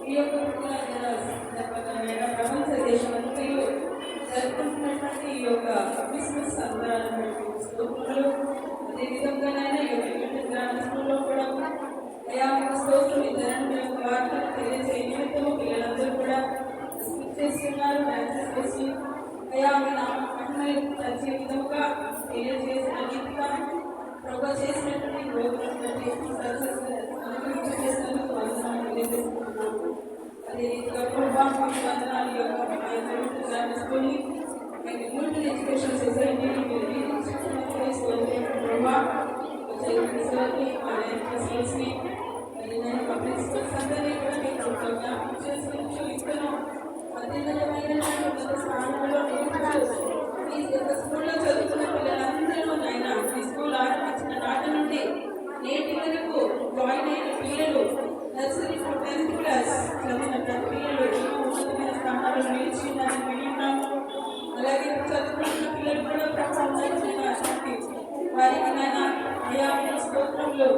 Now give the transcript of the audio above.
ఈ యొక్క ప్రపంచ దేశమంతయు జరుపుకుంటున్నటువంటి ఈ యొక్క క్రిస్మస్ సంబరాలను స్తోత్రములు. అదేవిధంగానైనా ఈ యొక్క గ్రామస్తుల్లో కూడా అయా స్తోత్రం ఇద్దరు యొక్క వార్తలు తెలియజేయ నిమిత్తము పిల్లలందరూ కూడా చేస్తున్నారు. డాన్సెస్ చేసి అయా మీ నామని నచ్చే విధంగా తెలియజేసిన రీతిగా ప్రభు చేసినటువంటి ప్రోగ్రామ్ చేసినందుకు వందనాలు తెలియజేస్తున్నాము. అదే రీతిగా ప్రభావం వందనాలు గ్రామస్తుని neutral education society public schools అందరినీ కూడా మీకు జ్ఞాపకం చేసుకుంటూ ఇతను అత్యున్నతమైన స్థానంలో ఈ స్కూల్లో చదువుకున్న పిల్లలందరూ ఆయన ఈ స్కూల్ ఆరంభించిన నాటి నుండి నేటి వరకు జాయిన్ అయిన పిల్లలు నర్సరీ టు 10th క్లాస్ చదివిన పిల్లలు ఎన్నో ఉన్నతమైన స్థానాలు నిలిచిందని విన్నాము. అలాగే చదువుకున్న పిల్లలు కూడా ప్రభావం వారికి నాయన స్తోత్రంలో